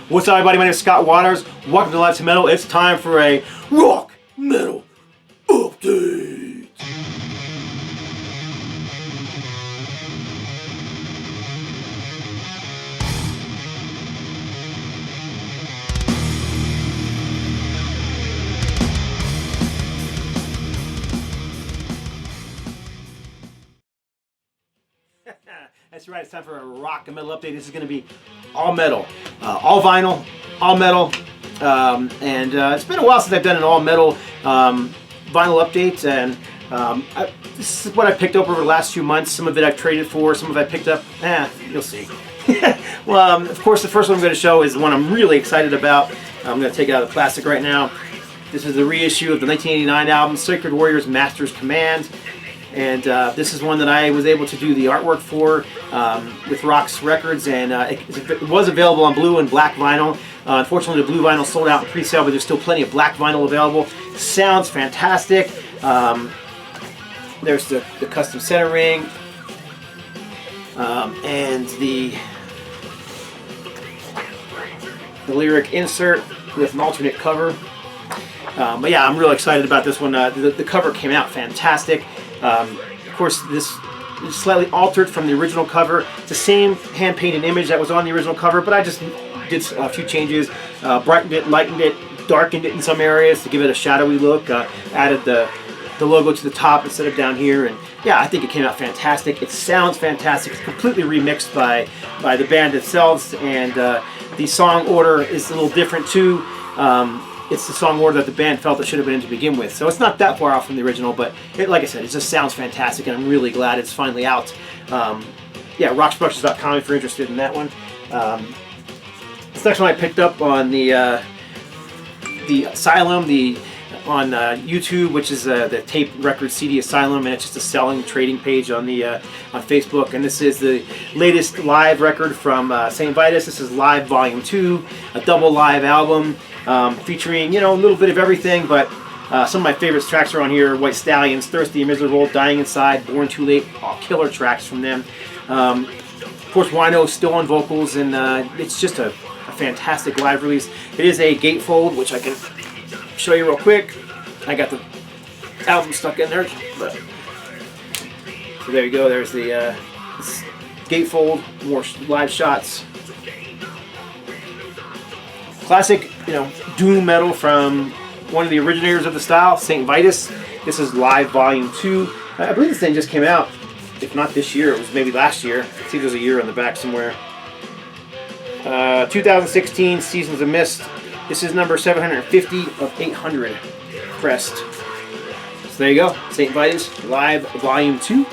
What's up, everybody? My name is Scott Waters. Welcome to Live to Metal. It's time for a rock metal update. That's right, it's time for a rock and metal update. This is going to be all metal, all vinyl, all metal, and it's been a while since I've done an all metal vinyl update, and this is what I picked up over the last few months. Some of it I've traded for, some of it I picked up, you'll see. Well, of course, the first one I'm going to show is the one I'm really excited about. I'm going to take it out of the plastic right now. This is the reissue of the 1989 album, Sacred Warriors Master's Command. And this is one that I was able to do the artwork for with Rox Records, and it was available on blue and black vinyl. Unfortunately, the blue vinyl sold out in pre-sale, but there's still plenty of black vinyl available. Sounds fantastic. There's the custom center ring and the lyric insert with an alternate cover. But yeah, I'm real excited about this one. The cover came out fantastic. Of course, this is slightly altered from the original cover. It's the same hand-painted image that was on the original cover, but I just did a few changes, brightened it, lightened it, darkened it in some areas to give it a shadowy look, added the logo to the top instead of down here, and yeah, I think it came out fantastic. It sounds fantastic. It's completely remixed by the band themselves, and the song order is a little different too. It's the song order that the band felt it should have been in to begin with. So it's not that far off from the original, but like I said, it just sounds fantastic, and I'm really glad it's finally out. Yeah, roxproductions.com if you're interested in that one. This next one I picked up on the Asylum, on YouTube, which is the tape record CD Asylum, and it's just a selling trading page on on Facebook. And this is the latest live record from Saint Vitus. This is Live Volume 2, a double live album. Featuring, you know, a little bit of everything, but some of my favorite tracks are on here. White Stallions, Thirsty and Miserable, Dying Inside, Born Too Late, all killer tracks from them. Of course, Wino is still on vocals, and it's just a fantastic live release. It is a gatefold, which I can show you real quick. I got the album stuck in there, but so there you go. There's the gatefold, more live shots. Classic, you know, doom metal from one of the originators of the style, Saint Vitus. This is Live Volume 2. I believe this thing just came out, if not this year, it was maybe last year. I see there's a year on the back somewhere. 2016, Seasons of Mist. This is number 750 of 800 pressed. So there you go, Saint Vitus, Live Volume 2.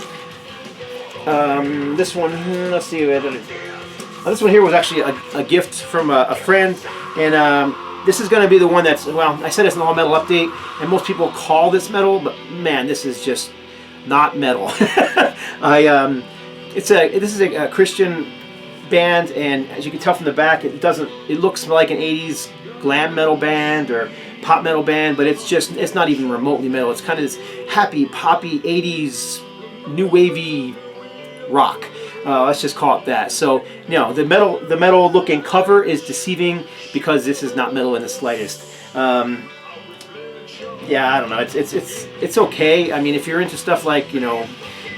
This one, let's see. This one here was actually a gift from a friend. And this is going to be the one that's, well, I said it's an all metal update, and most people call this metal, but man, this is just not metal. This is a Christian band, and as you can tell from the back, it looks like an 80s glam metal band or pop metal band, but it's not even remotely metal. It's kind of this happy, poppy 80s new wavy rock. Let's just call it that. So, you know, the metal looking cover is deceiving because this is not metal in the slightest. Yeah, I don't know. It's okay. I mean, if you're into stuff like, you know,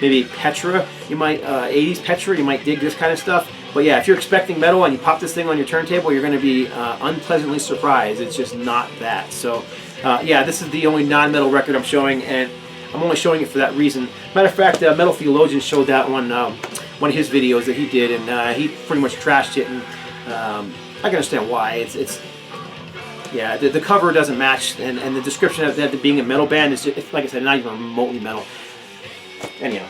maybe Petra, you might 80s Petra, you might dig this kind of stuff. But yeah, if you're expecting metal and you pop this thing on your turntable, you're going to be unpleasantly surprised. It's just not that. So, yeah, this is the only non-metal record I'm showing, and I'm only showing it for that reason. Matter of fact, Metal Theologian showed that one of his videos that he did, and he pretty much trashed it, and I can understand why. Yeah, the cover doesn't match, and the description of that being a metal band is just, like I said, not even remotely metal. Anyhow,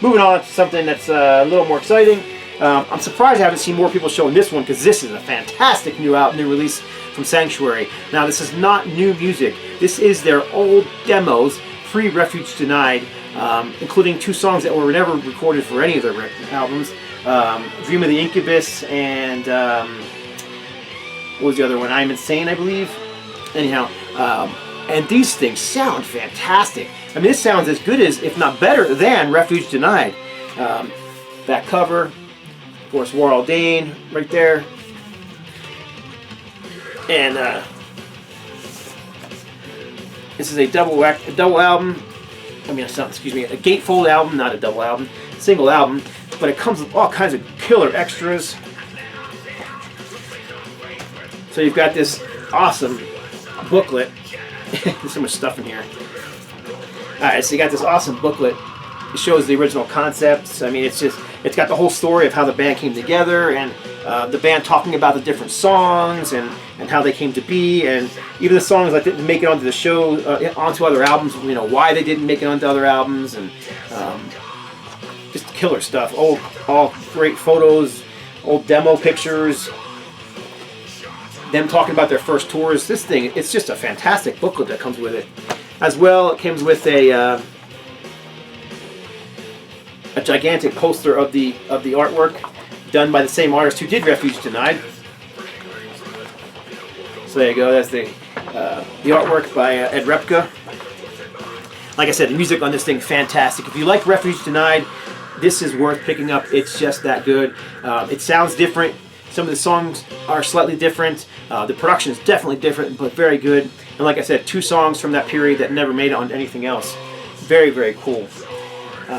moving on to something that's a little more exciting. I'm surprised I haven't seen more people showing this one, because this is a fantastic new release from Sanctuary. Now, this is not new music. This is their old demos, Free Refuge Denied, including 2 songs that were never recorded for any of their albums. Dream of the Incubus and what was the other one? I'm Insane, I believe. Anyhow, and these things sound fantastic. I mean, this sounds as good as, if not better than, Refuge Denied. That cover, of course, War Ordained right there. And this is a double album. I mean, excuse me, a gatefold album, not a double album, single album. But it comes with all kinds of killer extras. So you've got this awesome booklet. There's so much stuff in here. Alright, so you got this awesome booklet. It shows the original concepts. I mean, it's got the whole story of how the band came together, and the band talking about the different songs and how they came to be, and even the songs that didn't make it onto the show, onto other albums, you know, why they didn't make it onto other albums, and just killer stuff. All great photos, old demo pictures, them talking about their first tours. This thing, it's just a fantastic booklet that comes with it. As well, it comes with a gigantic poster of the artwork done by the same artist who did Refuge Denied. So there you go. That's the artwork by Ed Repka. Like I said, the music on this thing, fantastic. If you like Refuge Denied, this is worth picking up. It's just that good. It sounds different. Some of the songs are slightly different. The production is definitely different, but very good. And like I said, 2 songs from that period that never made it on anything else. Very, very cool.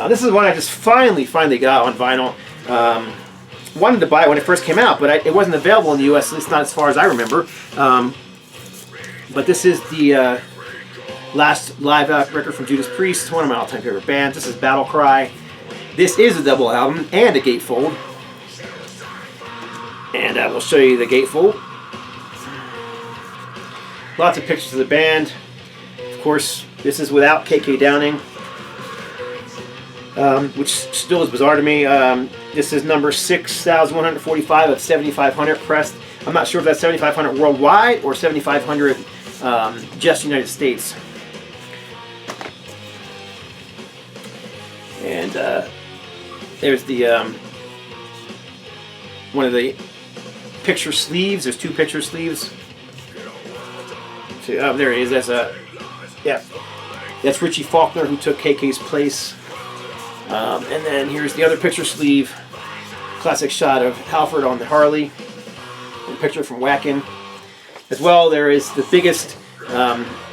This is one I just finally got on vinyl. Wanted to buy it when it first came out, but it wasn't available in the U.S., at least not as far as I remember. But this is the last live record from Judas Priest, one of my all-time favorite bands. This is BATTLECRY. This is a double album and a gatefold. And I will show you the gatefold. Lots of pictures of the band. Of course, this is without KK Downing, which still is bizarre to me. This is number 6,145 of 7,500 pressed. I'm not sure if that's 7,500 worldwide or 7,500 just United States. And there's the one of the picture sleeves. There's 2 picture sleeves. So, there he is. That's Richie Faulkner, who took KK's place. And then here's the other picture sleeve. Classic shot of Halford on the Harley. A picture from Wacken. As well, there is the biggest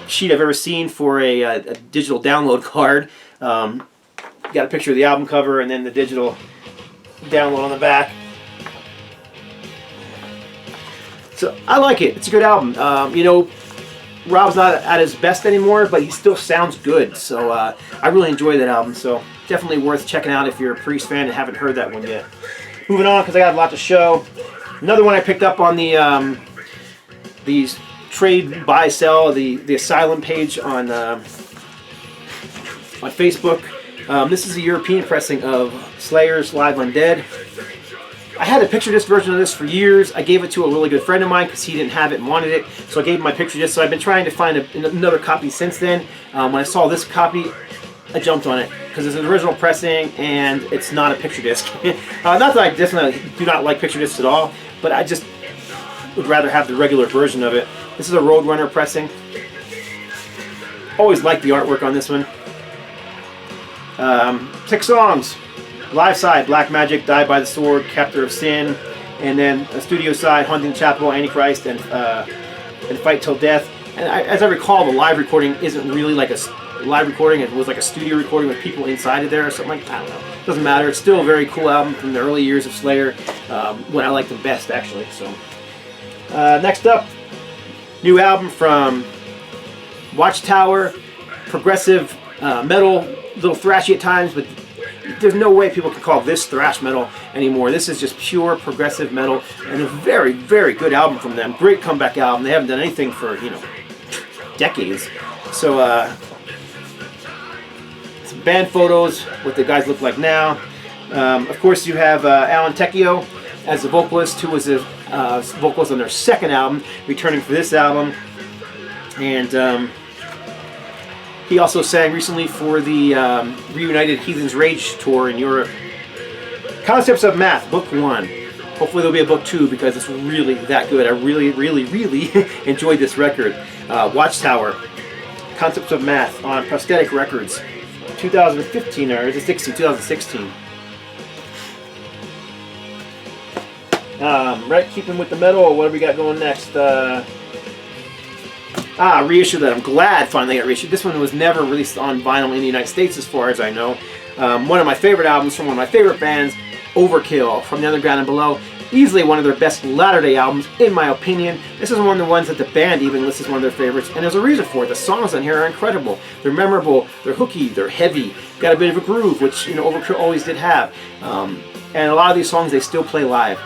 sheet I've ever seen for a digital download card. Got a picture of the album cover and then the digital download on the back. So I like it. It's a good album. You know, Rob's not at his best anymore, but he still sounds good. So I really enjoy that album. So definitely worth checking out if you're a Priest fan and haven't heard that one yet. Moving on, because I got a lot to show. Another one I picked up on the these trade buy sell, the Asylum page on Facebook. This is a European pressing of Slayer's Live Undead. I had a picture disc version of this for years. I gave it to a really good friend of mine because he didn't have it and wanted it. So I gave him my picture disc. So I've been trying to find another copy since then. When I saw this copy, I jumped on it because it's an original pressing and it's not a picture disc. Not that I definitely do not like picture discs at all, but I just would rather have the regular version of it. This is a Roadrunner pressing. Always liked the artwork on this one. 6 songs. Live side, Black Magic, Die by the Sword, Captor of Sin, and then a studio side, Hunting Chapel, Antichrist, and Fight Till Death. And as I recall, the live recording isn't really like a live recording. It was like a studio recording with people inside of there or something like that. I don't know. Doesn't matter. It's still a very cool album from the early years of Slayer, when I liked them best, actually. So next up, new album from Watchtower, progressive metal, a little thrashy at times, but there's no way people can call this thrash metal anymore. This is just pure progressive metal, and a very, very good album from them. Great comeback album. They haven't done anything for, you know, decades. So, some band photos, what the guys look like now. Of course, you have Alan Tecchio as the vocalist, who was the vocalist on their second album, returning for this album. And he also sang recently for the Reunited Heathen's Rage tour in Europe. Concepts of Math, Book 1. Hopefully there'll be a Book 2 because it's really that good. I really, really, really enjoyed this record. Watchtower, Concepts of Math on Prosthetic Records. 2015, or is it 2016? Right, keeping with the metal, what do we got going next? Reissue that I'm glad finally got reissued. This one was never released on vinyl in the United States, as far as I know. One of my favorite albums from one of my favorite bands, Overkill, from the Underground and Below. Easily one of their best latter-day albums, in my opinion. This is one of the ones that the band even lists as one of their favorites, and there's a reason for it. The songs on here are incredible. They're memorable, they're hooky, they're heavy, got a bit of a groove, which, you know, Overkill always did have. And a lot of these songs they still play live.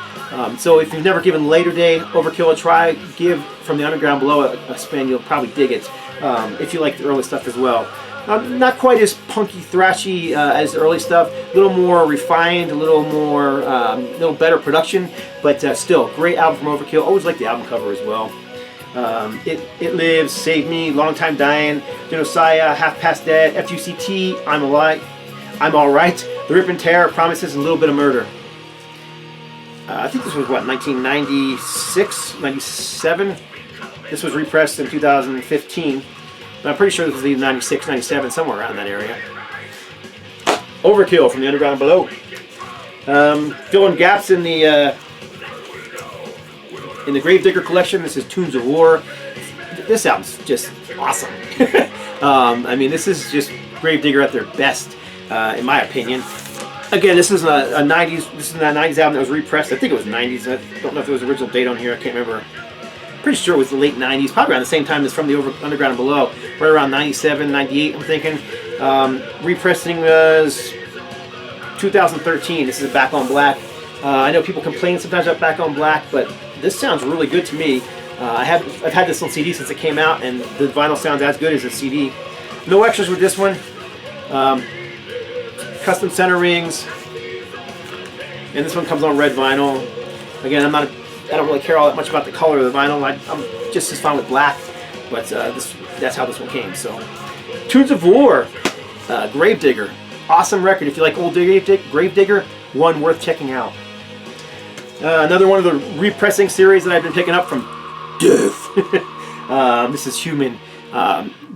So if you've never given Later Day Overkill a try, give From the Underground Below a spin. You'll probably dig it if you like the early stuff as well. Not quite as punky, thrashy as the early stuff. A little more refined, a little more, little better production, but still great album from Overkill. Always like the album cover as well. It Lives, Save Me, Long Time Dying, Genocide, Half Past Dead, FUCT, I'm Alive, I'm Alright, The Rip and Tear, Promises, and a Little Bit of Murder. I think this was, what, 1996, 97? This was repressed in 2015. I'm pretty sure this was either 96, 97, somewhere around that area. Overkill from the Underground Below. Filling gaps in the Gravedigger collection. This is Tunes of War. This album's just awesome. I mean, this is just Gravedigger at their best, in my opinion. Again, this is a 90s. This is a 90s album that was repressed. I think it was 90s. I don't know if there was an original date on here. I can't remember. Pretty sure it was the late 90s, probably around the same time as From the Underground and Below, right around 97, 98, I'm thinking. Repressing was 2013. This is Back on Black. I know people complain sometimes about Back on Black, but this sounds really good to me. I've had this on CD since it came out, and the vinyl sounds as good as the CD. No extras with this one. Custom center rings, and this one comes on red vinyl. Again, I don't really care all that much about the color of the vinyl. I'm just as fine with black, but that's how this one came. So, Tunes of War, Gravedigger, awesome record. If you like old Gravedigger, one worth checking out. Another one of the repressing series that I've been picking up from Death. This is Human.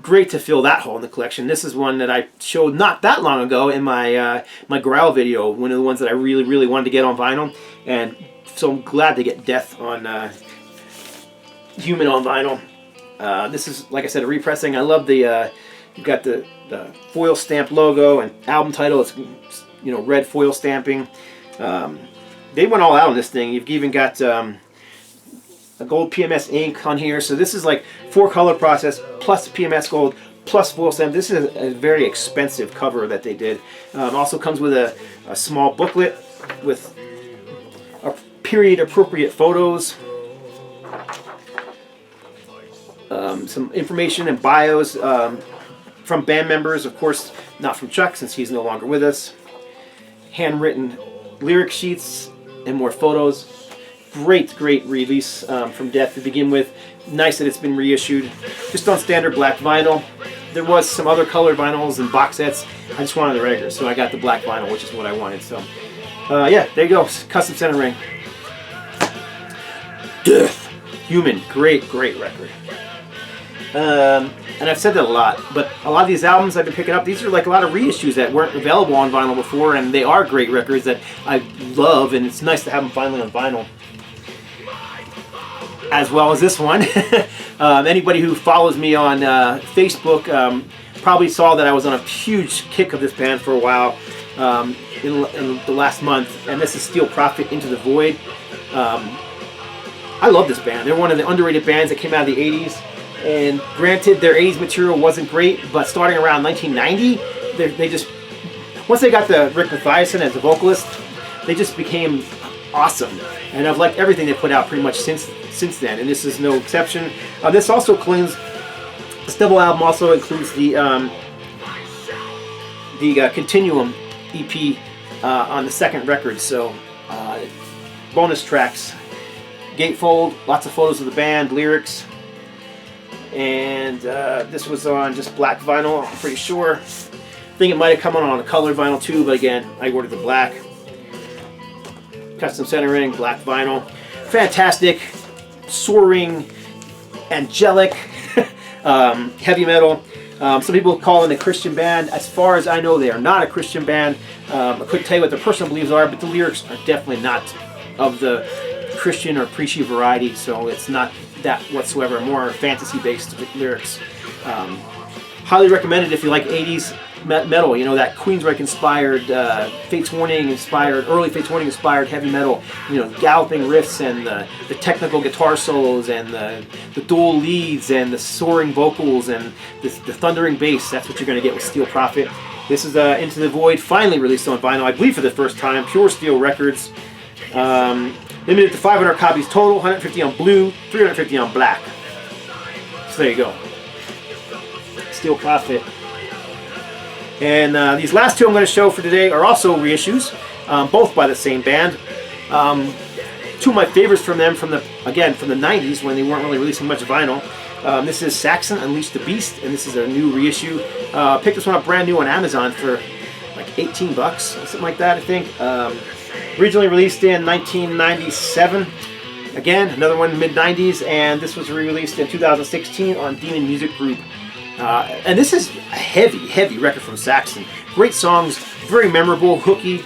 Great to fill that hole in the collection. This is one that I showed not that long ago in my my Growl video. One of the ones that I really wanted to get on vinyl, and so I'm glad to get Death on Human on vinyl. This is, like I said, a repressing. I love the you've got the foil stamp logo and album title. It's, you know, red foil stamping. They went all out on this thing. You've even got a gold PMS ink on here. So this is like 4-color process plus PMS gold plus foil stamp. This is a very expensive cover that they did. Also comes with a small booklet with period appropriate photos, some information and bios from band members, of course not from Chuck since he's no longer with us, handwritten lyric sheets and more photos. Great release from Death to begin with. Nice that it's been reissued just on standard black vinyl. There was some other colored vinyls and box sets. I just wanted the regular, so I got the black vinyl, which is what I wanted. So yeah, there you go, custom center ring. Death, Human, great record. And I've said that a lot, but a lot of these albums I've been picking up, these are like a lot of reissues that weren't available on vinyl before, and they are great records that I love, and it's nice to have them finally on vinyl. As well as this one. Anybody who follows me on Facebook probably saw that I was on a huge kick of this band for a while in the last month, and this is Steel Prophet, Into the Void. I love this band. They're one of the underrated bands that came out of the 80s. And granted, their 80s material wasn't great, but starting around 1990, they just, once they got the Rick Mathiasen as a vocalist, they just became awesome. And I've liked everything they put out pretty much since then, and this is no exception. This also includes, this double album also includes the Continuum EP on the second record, so bonus tracks, gatefold, lots of photos of the band, lyrics. And this was on just black vinyl, I'm pretty sure. I think it might have come on a colored vinyl too, but again, I ordered the black. Custom centering, black vinyl. Fantastic, soaring, angelic, heavy metal. Some people call it a Christian band. As far as I know, they are not a Christian band. I couldn't tell you what their personal beliefs are, but the lyrics are definitely not of the Christian or preachy variety, so it's not that whatsoever. More fantasy-based lyrics. Highly recommended if you like 80s metal. You know, that Queensryche inspired, Fates Warning inspired, early Fates Warning inspired heavy metal. You know, galloping riffs and the technical guitar solos and the dual leads and the soaring vocals and the thundering bass. That's what you're going to get with Steel Prophet. This is Into the Void, finally released on vinyl, I believe for the first time. Pure Steel Records. Limited to 500 copies total, 150 on blue, 350 on black. So there you go. Steel Prophet. And these last two I'm going to show for today are also reissues, both by the same band. Two of my favorites from them, from the 90s when they weren't really releasing much vinyl. This is Saxon, Unleash the Beast, and this is a new reissue. Picked this one up brand new on Amazon for like 18 bucks, something like that, I think. Originally released in 1997. Again, another one mid-90s, and this was re-released in 2016 on Demon Music Group. And this is a heavy record from Saxon. Great songs, very memorable, hooky.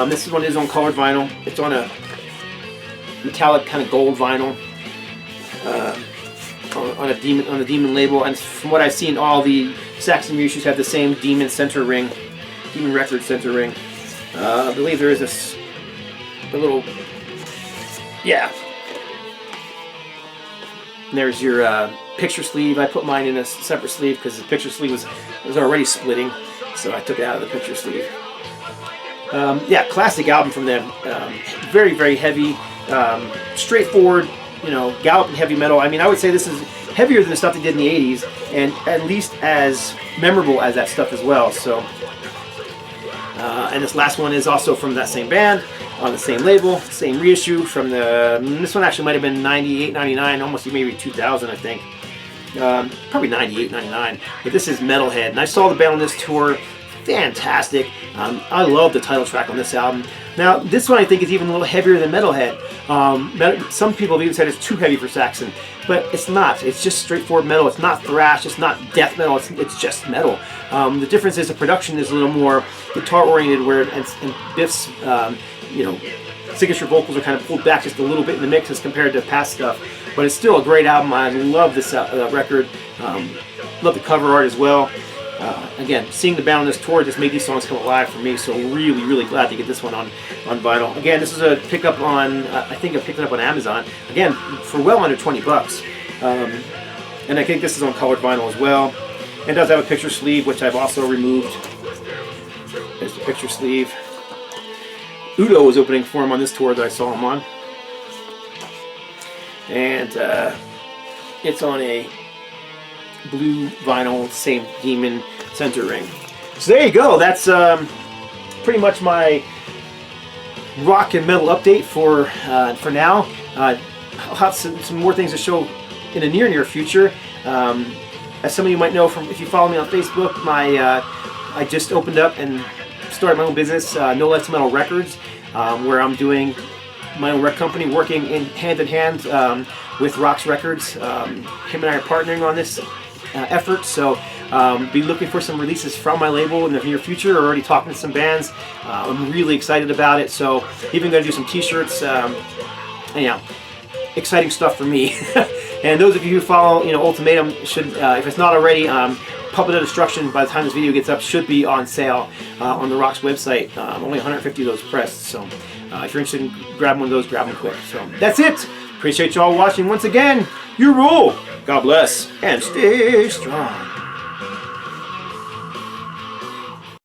This one is on colored vinyl. It's on a metallic kind of gold vinyl, on a demon label. And from what I've seen, all the Saxon reissues have the same demon center ring, demon record center ring. I believe there is a little, yeah. And there's your picture sleeve. I put mine in a separate sleeve because the picture sleeve was already splitting, so I took it out of the picture sleeve. Yeah, classic album from them. Very heavy, straightforward, you know, galloping heavy metal. I mean, I would say this is heavier than the stuff they did in the 80s, and at least as memorable as that stuff as well. So, and this last one is also from that same band, on the same label, same reissue from this one actually might have been 98, 99, almost maybe 2000, I think. Probably 98, 99. But this is Metalhead, and I saw the band on this tour. Fantastic. I love the title track on this album. Now, this one I think is even a little heavier than Metalhead. Some people have even said it's too heavy for Saxon, but it's not. It's just straightforward metal. It's not thrash. It's not death metal. It's just metal. The difference is the production is a little more guitar-oriented, where and Biff's you know, signature vocals are kind of pulled back just a little bit in the mix as compared to past stuff. But it's still a great album. I love this record. Love the cover art as well. Again, seeing the band on this tour just made these songs come alive for me, so really glad to get this one on vinyl. Again, this is a pickup on, I think I picked it up on Amazon, again, for well under 20 bucks. And I think this is on colored vinyl as well. It does have a picture sleeve, which I've also removed. There's the picture sleeve. Udo was opening for him on this tour that I saw him on. And it's on a blue vinyl, same demon center ring. So there you go. That's pretty much my rock and metal update for now. I'll have some more things to show in the near future. As some of you might know from if you follow me on Facebook, I just opened up and started my own business, No Less Metal Records, where I'm doing my own rec company, working hand in hand with Rox Records. Him and I are partnering on this effort, so be looking for some releases from my label in the near future. We're already talking to some bands. I'm really excited about it, so even going to do some t-shirts. Yeah, exciting stuff for me. And those of you who follow, you know, Ultimatum should, if it's not already, Puppet of Destruction, by the time this video gets up, should be on sale on the Rox website. Only 150 of those pressed, so if you're interested in grabbing one of those, grab them quick. So that's it. Appreciate y'all watching once again. You rule. God bless and stay strong.